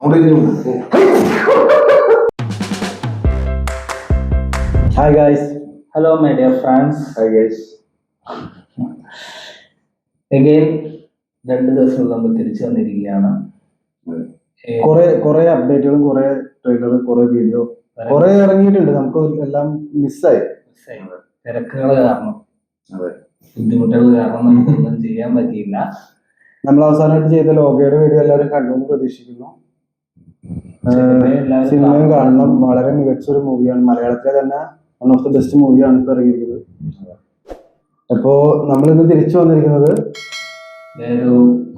Hi guys. Hello my dear friends. Hi guys. Again 2 ദിവസം നമ്മൾ തിരിച്ചു വന്നിരിക്കുകയാണ്. കുറെ അപ്ഡേറ്റുകളും കുറെ ട്രെയിലറും കുറെ വീഡിയോ കുറെ ഇറങ്ങിയിട്ടുണ്ട്. നമുക്ക് എല്ലാം മിസ്സായി. തിരക്കുകൾ കാരണം, ബുദ്ധിമുട്ടുകൾ കാരണം നമുക്കൊന്നും ചെയ്യാൻ പറ്റിയില്ല. നമ്മൾ അവസാനമായിട്ട് ചെയ്ത ലോകയുടെ വീഡിയോ എല്ലാവരും കണ്ടുവെന്ന് പ്രതീക്ഷിക്കുന്നു. സിനിമയും കാണണം. വളരെ മികച്ചൊരു മൂവിയാണ്. മലയാളത്തിലെ തന്നെ വൺ ഓഫ് ദ ബെസ്റ്റ് മൂവിയാണ് ഇപ്പൊ ഇറങ്ങിയിരിക്കുന്നത്. അപ്പോ നമ്മൾ ഇന്ന് തിരിച്ചു വന്നിരിക്കുന്നത്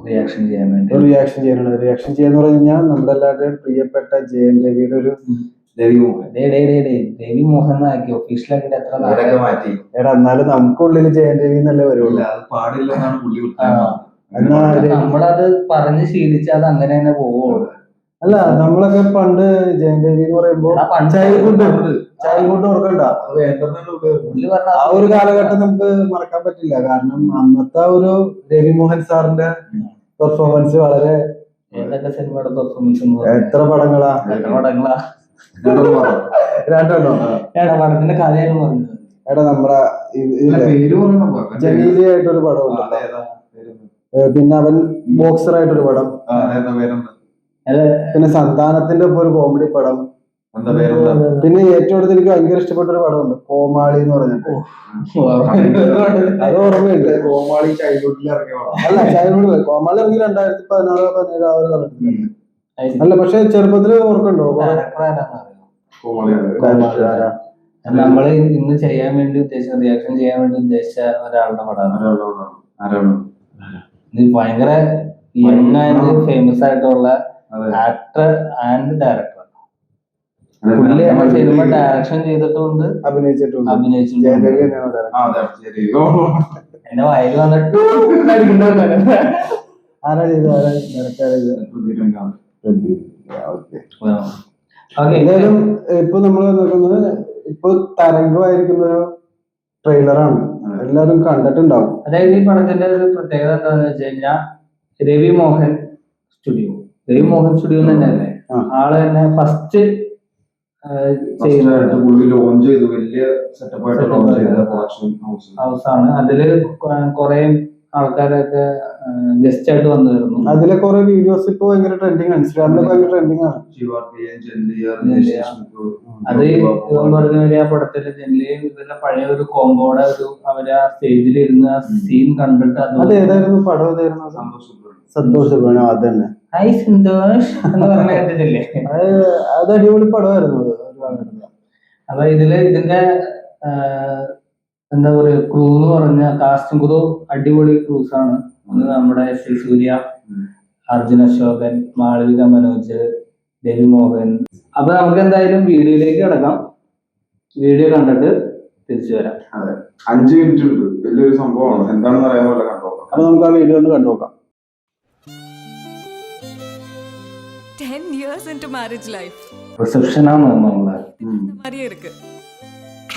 റിയാക്ഷൻ ചെയ്യാനുണ്ട്. റിയാക്ഷൻ ചെയ്യാന്ന് പറഞ്ഞു കഴിഞ്ഞാൽ നമ്മുടെ എല്ലാവരുടെയും പ്രിയപ്പെട്ട ജയൻ രവിയുടെ ഒരു രവി മോഹൻ ആക്കി ഒഫീഷ്യലാക്കിട്ട് എത്ര മാറ്റി. എടാ എന്നാലും നമുക്കുള്ളിൽ ജയൻ രവി എന്നല്ലേ വരുള്ളൂ. നമ്മളത് പറഞ്ഞ് ശീലിച്ചാൽ അത് അങ്ങനെ തന്നെ പോവുള്ളൂ. അല്ല, നമ്മളൊക്കെ പണ്ട് ജയൻ രവി എന്ന് പറയുമ്പോ ചൈൽഡ്ഹുഡ് ഓർക്കണ്ട. ആ ഒരു കാലഘട്ടം നമുക്ക് മറക്കാൻ പറ്റില്ല. കാരണം അന്നത്തെ ഒരു രവി മോഹൻ സാറിന്റെ പെർഫോമൻസ് വളരെ സിനിമയുടെ പെർഫോമൻസ് എത്ര പടങ്ങളാ രണ്ടെണ്ണോ പടത്തിന്റെ കഥയാണ് പറഞ്ഞത്. എടാ നമ്മുടെ ജലീലിയായിട്ടൊരു പടമുണ്ട്. പിന്നെ അവൻ ബോക്സർ ആയിട്ടൊരു പടം. പിന്നെ സന്താനത്തിന്റെ ഒപ്പം ഒരു കോമഡി പടം. പിന്നെ ഏറ്റവും അടുത്ത് എനിക്ക് ഭയങ്കര ഇഷ്ടപ്പെട്ട ഒരു പടമുണ്ട്, കോമാളി എന്ന് പറഞ്ഞിട്ട്. അത് ഓർമ്മയുണ്ട്. കോമാളി ചൈൽഡ്ഹുഡിൽ ഇറങ്ങിയ അല്ല, ചൈൽഡ്ഹുഡ് കോമാളി ഇറങ്ങി 2016-17 ആ ഒരു കാലഘട്ടത്തിൽ. അല്ല, പക്ഷെ ചെറുപ്പത്തില് ഓർക്കുന്നുണ്ടോ? നമ്മള് ഇന്ന് ചെയ്യാൻ വേണ്ടി ഉദ്ദേശിച്ച റിയാക്ഷൻ ചെയ്യാൻ വേണ്ടി ഉദ്ദേശിച്ച ഒരാളുടെ പടമാണ്. ഭയങ്കര യങ് ആൻഡ് ഫേമസ് ആയിട്ടുള്ള ആക്ടർ ആൻഡ് ഡയറക്ടർ. പുള്ളി സിനിമ ഡയറക്ഷൻ ചെയ്തിട്ടുണ്ട്, അഭിനയിച്ചിട്ടുണ്ട്. എന്റെ വയല് വന്നിട്ട് ആരാ എന്തായാലും ഇപ്പൊ നമ്മൾ നോക്കുന്നത് ഇപ്പൊ തരംഗമായിരിക്കുന്ന ഒരു ട്രെയിലറാണ്. എല്ലാരും കണ്ടിട്ടുണ്ടാവും. അതായത് ഈ പടത്തിന്റെ ഒരു പ്രത്യേകത എന്താണെന്ന് വെച്ച് കഴിഞ്ഞാൽ രവി മോഹൻ സ്റ്റുഡിയോ തന്നെയല്ലേ ആള് തന്നെ ഫസ്റ്റ് ഹൗസാണ്. അതില് കുറെ ആൾക്കാരൊക്കെ ഗസ്റ്റ് ആയിട്ട് വന്നിരുന്നു. അതിലെ കുറെ വീഡിയോസ് ഇപ്പൊ ഭയങ്കര ട്രെൻഡിങ് ആണ്. ഇൻസ്റ്റാഗ്രാമിലൊക്കെ ഭയങ്കര ട്രെൻഡിങ് ആണ്. അത് പറഞ്ഞ ആ പടത്തില് ജനലിയും ഇതിലെ പഴയ ഒരു കോമ്പോടെ അവര് ആ സ്റ്റേജിൽ ഇരുന്ന് ആ സീൻ കണ്ടിട്ട് അത് ഏതായിരുന്നു പടം? ഏതായിരുന്നു? സന്തോഷ് സുബ്രഹ്മണ്യം. അത് തന്നെ. ഹായ് സന്തോഷ് എന്ന് പറഞ്ഞ കേട്ടിട്ടില്ലേ? അത് അടിപൊളി പടമായിരുന്നു. അപ്പൊ ഇതിന്റെ എന്താ പറയാ, ക്രൂ എന്ന് പറഞ്ഞ കാസ്റ്റിംഗ് ക്രൂ അടിപൊളി ക്രൂസ് ആണ്. ഒന്ന് നമ്മുടെ ശ്രീ സൂര്യ, അർജുൻ അശോകൻ, മാളവിക മനോജ്, രവി മോഹൻ. അപ്പൊ നമുക്ക് എന്തായാലും വീഡിയോയിലേക്ക് കിടക്കാം. വീഡിയോ കണ്ടിട്ട് തിരിച്ചു വരാം. 5 മിനിറ്റ് ഉണ്ട്. വലിയൊരു സംഭവമാണ്. എന്താണെന്ന് അറിയാൻ പോലെ കണ്ടോക്കാം. അപ്പൊ നമുക്ക് ആ വീഡിയോ ഒന്ന് കണ്ടുനോക്കാം. 10 years into marriage life. Reception ആണ് നമ്മളെ மாதிரியே இருக்கு.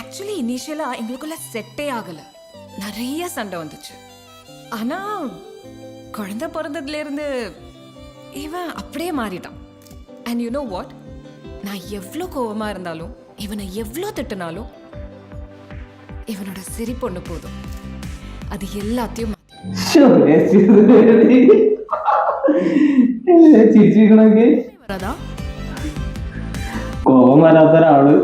ஆக்சுவலி இனிஷியலா எங்களுக்குள்ள செட்டே ஆகல. நிறைய சண்டை வந்துச்சு. ஆனா குழந்தை பிறந்ததுல இருந்து இவன் அப்படியே மாறிட்டான். அண்ட் யூ நோ வாட், நான் எவ்வளோ கோவமா இருந்தாலும் இவனை எவ்வளோ திட்டினாலும் இவனோட சிரிப்பு ஒன்று போதும், அது எல்லாத்தையும் ചിരിച്ചിരിക്കണൊക്കെ வரதா. കോപം വരാത്ത ഒരാള്.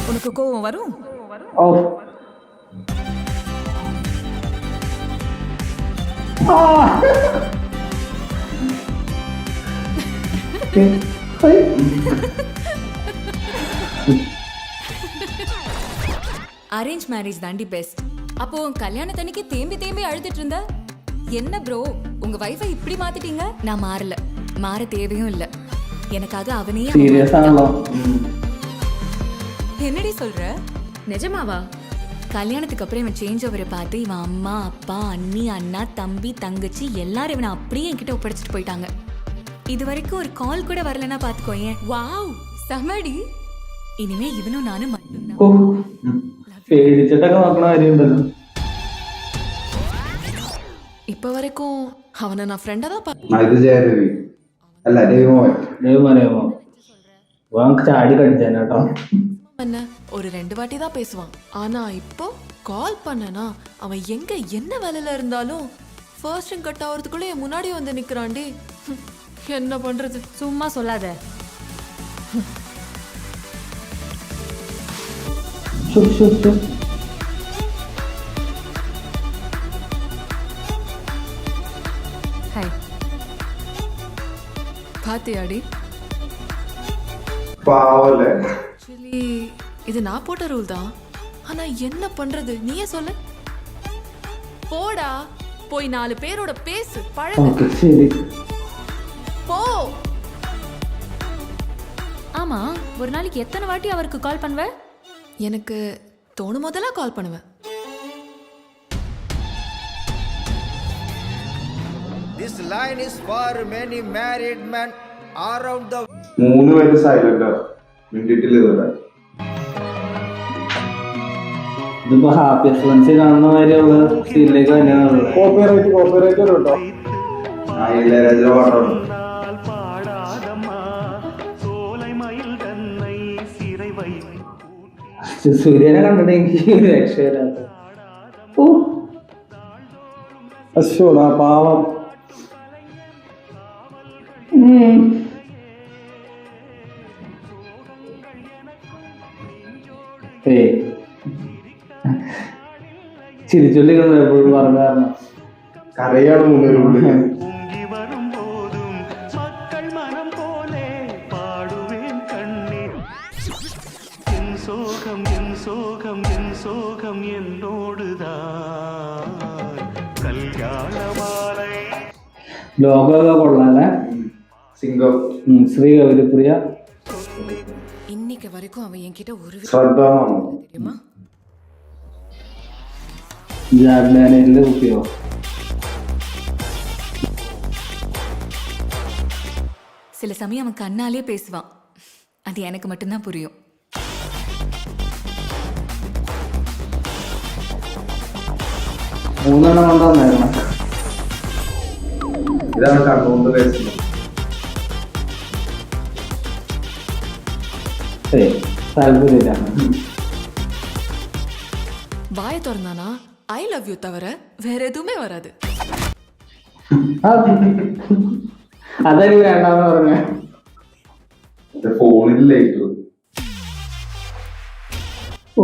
உனக்கு கோவம் வரும். ഓ அரேஞ்ச் மேரேஜ் தாண்டி பெஸ்ட். அப்போ கல்யாணத்தன்னைக்கு தேம்பி அழுதுட்டு இருந்த என்ன ப்ரோ, உங்க வைஃபை இப்படி மாத்திட்டீங்க? நான் மாறல, மாற தேவையும் இல்ல. எனக்காக அவனே സീരിയസ് ആണല്ലോ. என்னடி சொல்ற? நிஜமாவா? கல்யாணத்துக்கு அப்புறம் இவன் சேஞ்ச் ஓவரை பார்த்து இவன் அம்மா அப்பா அண்ணி அண்ணா தம்பி தங்கச்சி எல்லாரும் இவனை அப்படியே என்கிட்ட ஒப்படைச்சிட்டு போயிட்டாங்க. இது வரைக்கும் ஒரு கால் கூட வரலன்னா பாத்துக்கோயேன். வாவ் சமடி. ഇനിമേ ഇവനും നാനും പേടിച്ചിട്ടൊക്കെ നോക്കണ കാര്യമുണ്ടല്ലോ. இப்போ வரைக்கும் அவனை நான் ஃப்ரெண்டாக தான் ഇത് ജയരവി അല്ല രവിമോഹൻ. ദൈവം അറിയാമോ ചാടി കടിച്ചേനെ കേട്ടോ. என்ன ஒரு 2 வாட்டி தான் பேசுவான். ஆனா இப்போ கால் பண்ணனா அவன் எங்க என்ன வேலையில இருந்தாலும் ஃபர்ஸ்ட் ரிங் கட் ஆகிறதுக்குள்ள என் முன்னாடி வந்து நிக்கிறான்டி. என்ன பண்றது? சும்மா சொல்லாத. ഷുപ് ഷുപ് ഷുപ്. ஹாய். பாத்தியாடி? പാവല്ലേ? ஆக்சுவலி இது நான் போட்ட ரூல் தான். ஆனா என்ன பண்றது? நீயே சொல்லு. போடா போய் 4 பேரோட பேசு பழகு. ഓക്കെ ശരി. போ. ஆமா, ஒரு நாளைக்கு எத்தனை வாட்டி அவருக்கு கால் பண்ணுவ? எனக்கு தோணும் போதெல்லாம் கால் பண்ணுவேன். This line is for many married men around the 3 പേര് സൈലന്റ് മിണ്ടിട്ടില്ല ഇതുവരെ. ഇതിപ്പോ ഹാപ്പി എക്സ്പെൻസ് കാണുന്ന മാതിരിയുള്ള സീനിലേക്ക് തന്നെയാണ്. കോപ്പിറൈറ്റ് കേട്ടോ. ഇളയരാജ പാട്ടാണ്. സൂര്യനെ കണ്ടിട്ടെങ്കിൽ രക്ഷയില്ലാത്ത. അശ്വടാ പാവം. ചിരിച്ചൊല്ലിക്കണം എപ്പോഴും പറഞ്ഞ കാരണം കരയാണ് മുന്നിലുള്ളിൽ. ലോകമൊക്കെ കൊള്ളാല്ലേ. സിംഗം ശ്രീ കവിതപ്രിയ. இன்னைக்கு வரைக்கும் அவன் என்கிட்ட ஒரு ശ്രദ്ധ தெரியுமா? ജാഗ്ലാനിലെ കുട്ടിയോ? சில சமயம் அவன் கண்ணாலே பேசுவான். அது எனக்கு மட்டும்தான் புரியும். മൂന്നെണ്ണം കൊണ്ടുവന്നായിരുന്നു. ഇതാണ് കണ്ടുകൊണ്ട് പേസുന്നത്. താല്പര്യമില്ല. வாயை திறந்தானா ஐ லவ் யூ தவிர வேற எதுவுமே வராது. അതെനിക്ക് വേണ്ടാന്ന് പറഞ്ഞ. ഫോണിൽ ലൈറ്റ് ഓ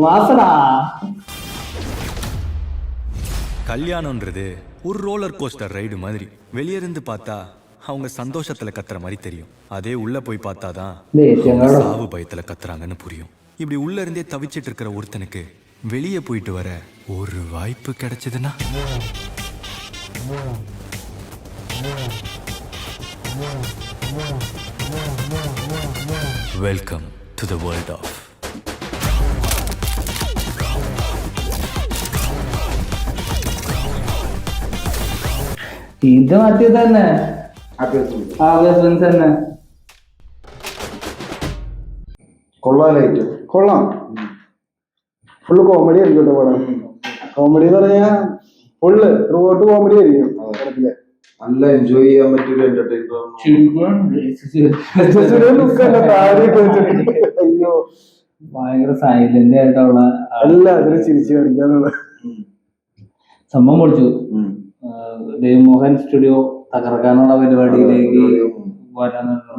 வாசனா. கல்யாணம்ன்றது ஒரு ரோலர் கோஸ்டர் ரைடு மாதிரி. வெளியே இருந்து பார்த்தா அவங்க சந்தோஷத்துல கத்துற மாதிரி தெரியும். அதே உள்ள போய் பார்த்தாதான் சாவு பயத்துல கத்துறாங்கன்னு புரியும். இப்படி உள்ள இருந்தே தவிச்சிட்டு இருக்கிற ஒருத்தனுக்கு வெளியே போயிட்டு வர ஒரு வாய்ப்பு கிடைச்சதுன்னா welcome to the world of. ഇത് മറ്റേ തന്നെ തന്നെ. കൊള്ളാം ലൈറ്റ്. കൊള്ളാം. ഫുള്ള് കോമഡി ആയിരിക്കും കേട്ടോ പടം. കോമഡി എന്ന് പറഞ്ഞാൽ ഫുള്ള് ത്രൂ ഔട്ട് കോമഡി ആയിരിക്കും പടത്തില്. നല്ല എൻജോയ് ചെയ്യാൻ പറ്റിയൊരു എന്റർടൈനർ. അയ്യോ ഭയങ്കര സൈലന്റ് ആയിട്ടുള്ള എല്ലാത്തിനും ചിരിച്ചു കാണിക്കാന്നുള്ള സംഭവം പൊളിച്ചു. ദേവ്മോഹൻ സ്റ്റുഡിയോ തകർക്കാനുള്ള പരിപാടിയിലേക്ക് വരാനുള്ള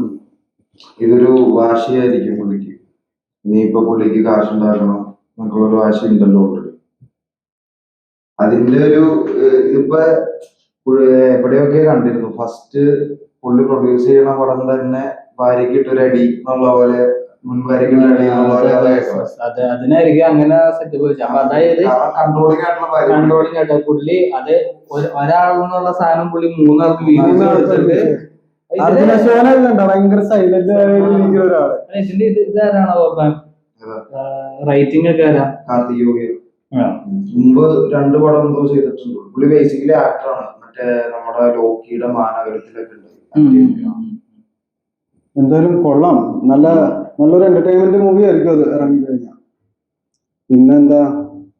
ഇതൊരു വാശിയായിരിക്കും പുള്ളിക്ക്. ഇനിയിപ്പൊ പുള്ളിക്ക് കാശുണ്ടാക്കണം എന്നൊക്കെ ഒരു വാശി ഉണ്ടല്ലോ ഓൾറെഡി. അതിന്റെ ഒരു ഇപ്പൊ എവിടെയൊക്കെ കണ്ടിരുന്നു. ഫസ്റ്റ് പുള്ളി പ്രൊഡ്യൂസ് ചെയ്യണ പടം തന്നെ ഭാര്യക്ക് ഇട്ടൊരടി എന്നുള്ള പോലെ മുൻഭാര്യക്കിട്ടൊരടി എന്നുള്ള പോലെ അതിനായിരിക്കും അങ്ങനെ സെറ്റപ്പ് വെച്ചു. അപ്പൊ അതായത് കൺട്രോളിംഗ് ആയിട്ടുള്ള ഭാര്യ. കൺട്രോളിംഗ് ആയിട്ട് പുള്ളി അത് ഒരാളെന്നുള്ള സാധനം പുള്ളി 3 ആൾക്ക് വീതിച്ച് കൊടുത്തിട്ട് ഭയങ്കര സൈലന്റ് ആയിരിക്കുന്ന ഒരാള്. ഇതിന്റെ ഇതാരാണോ റൈറ്റിംഗ് ഒക്കെ ആരാ? കാർത്തിക് യോഗി മുമ്പ് 2 പടം എന്തോ ചെയ്തിട്ടുണ്ട്. പുള്ളി ബേസിക്കലി ആക്ടറാണ്. മറ്റേ നമ്മുടെ ലോക്കിയുടെ മാനഗരത്തിലൊക്കെ ഉണ്ട്. എന്തായാലും കൊള്ളാം. നല്ലൊരു എന്റർടൈൻമെന്റ് മൂവി ആയിരിക്കും അത് ഇറങ്ങി കഴിഞ്ഞാൽ. പിന്നെന്താ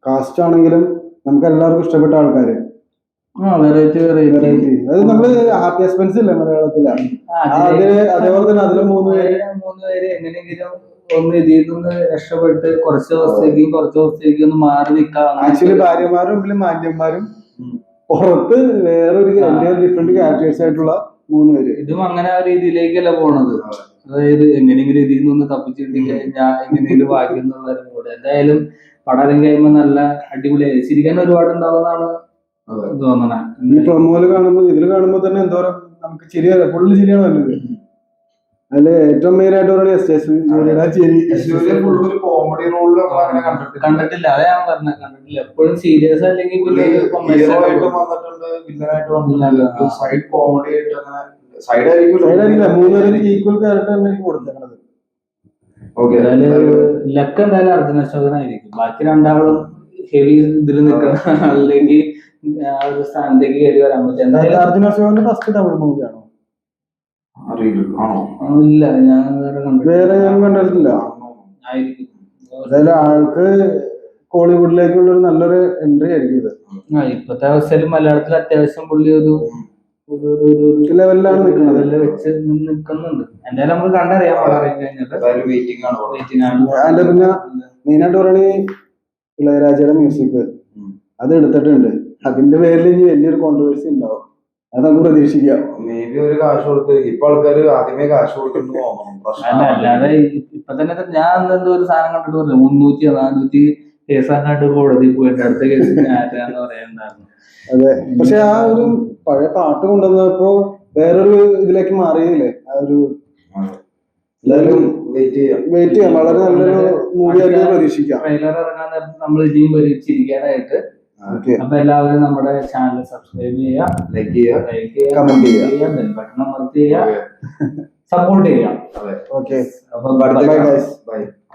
കാസ്റ്റ് ആണെങ്കിലും നമുക്ക് എല്ലാവർക്കും ഇഷ്ടപ്പെട്ട ആൾക്കാര്. വെറൈറ്റി അത് നമ്മള് ഹാപ്പി ഹസ്ബൻഡ്സ് ഇല്ലേ മലയാളത്തിലാണ്, അതേപോലെ തന്നെ അതില് 3 പേര് എങ്ങനെയെങ്കിലും ഒന്ന് ഇതിൽ നിന്ന് രക്ഷപ്പെട്ട് കുറച്ച് ദിവസത്തേക്ക് ഒന്ന് മാറി നിൽക്കാം. ആക്ച്വലി ഭാര്യമാരും മുമ്പിൽ മാന്യന്മാരും പുറത്ത് വേറൊരു ഡിഫറെന്റ് ക്യാരക്ടേഴ്സ് ആയിട്ടുള്ള 3 പേര്. ഇതും അങ്ങനെ ആ രീതിയിലേക്കല്ല പോണത്. അതായത് എങ്ങനെയെങ്കിലും ഇതിൽ നിന്ന് തപ്പിച്ചിട്ട് ഞാൻ എങ്ങനെയെങ്കിലും ബാക്കി എന്നുള്ളവരും കൂടെ. എന്തായാലും പടം കഴിയുമ്പോ നല്ല അടിപൊളിയായി ചിരിക്കാൻ ഒരുപാട് ഉണ്ടാവുന്നതാണ് തോന്നണേ. ഈ പ്രൊമോയില് കാണുമ്പോ ഇതില് കാണുമ്പോ തന്നെ എന്തോരം നമുക്ക് ചിരിയാണ്, ഫുള്ള് ചിരിയാണ് വന്നത്. അതില് ഏറ്റവും മെയിൻ ആയിട്ട് പറയുന്നത് കോമഡി റോളിലും കണ്ടിട്ടില്ല. അതെ ഞാൻ പറഞ്ഞ കണ്ടിട്ടില്ല. എപ്പോഴും സീരിയസ് അല്ലെങ്കിൽ സൈഡ് കോമഡി ആയിട്ട് അങ്ങനെ ഈക്വൽ ക്യാരക്ടർ തന്നെ കൊടുത്തേക്കണത്. ലക്ക് എന്തായാലും അർജുന അശോകനായിരിക്കും. ബാക്കി രണ്ടാളും ഹെവി ഇതിൽ നിൽക്കുന്ന ആളിലേക്ക് ആ ഒരു സ്ഥാനത്തേക്ക് കയറി വരാൻ പറ്റും. എന്തായാലും അർജുന അശോകന്റെ ഫസ്റ്റ് തമിഴ് മൂവിയാണോ? ഇല്ല, ഞാൻ വേറെ ഞാൻ കണ്ടിട്ടില്ല. ആയിരിക്കും. എന്തായാലും ആൾക്ക് കോളിവുഡിലേക്കുള്ള ഒരു നല്ലൊരു എൻട്രി ആയിരിക്കും ഇത്. ഇപ്പത്തെ അവസ്ഥയിൽ മലയാളത്തിൽ അത്യാവശ്യം പുള്ളി ഒരു ലെവലിലാണ് നിൽക്കുന്നത്, വെച്ച് നിൽക്കുന്നുണ്ട്. എന്തായാലും നമുക്ക് കണ്ടറിയാം. കഴിഞ്ഞിട്ട് വെയിറ്റിംഗ് ആണ്. അതിന്റെ പിന്നെ മെയിനായിട്ട് പറയുകയാണെങ്കിൽ ഇളയരാജയുടെ മ്യൂസിക് അത് എടുത്തിട്ടുണ്ട്. അതിന്റെ പേരിൽ ഇനി വലിയൊരു കോൺട്രവേഴ്സി ഉണ്ടാവും, അത് നമുക്ക് പ്രതീക്ഷിക്കാം. മേ ബി ഒരു കാശ് കൊടുത്ത് ഇപ്പൊ ആൾക്കാര് ആദ്യമേ കാശ് കൊടുക്കുന്നു തോന്നണം. അല്ലാതെ ഇപ്പൊ തന്നെ ഞാൻ എന്തോ ഒരു സാധനം കണ്ടിട്ട് പറഞ്ഞു 300-400 കേസാനായിട്ട് കോടതി പോയിട്ട് അടുത്ത കേസിന് ആരാന്ന് പറയണ്ടായിരുന്നു. അതെ, പക്ഷെ ആ ഒരു പഴയ പാട്ട് കൊണ്ടുവന്നപ്പോ വേറൊരു ഇതിലേക്ക് മാറിയില്ലേ ആ ഒരു. വെയിറ്റ് ചെയ്യാം, വളരെ നല്ലൊരു മൂവി ആയിട്ട് പ്രതീക്ഷിക്കാം. ട്രെയിലർ ഇറങ്ങാൻ നേരത്ത് നമ്മൾ ഇനിയും ചിരിക്കാനായിട്ട്. അപ്പൊ എല്ലാവരും നമ്മുടെ ചാനൽ സബ്സ്ക്രൈബ് ചെയ്യുക, ലൈക്ക് ചെയ്യുക, കമന്റ് ചെയ്യുക, ബെൽ ബട്ടൺ അമർത്തി ചെയ്യുക, സപ്പോർട്ട് ചെയ്യാം. ഓക്കെ, അപ്പൊ ബൈ ഗൈസ്.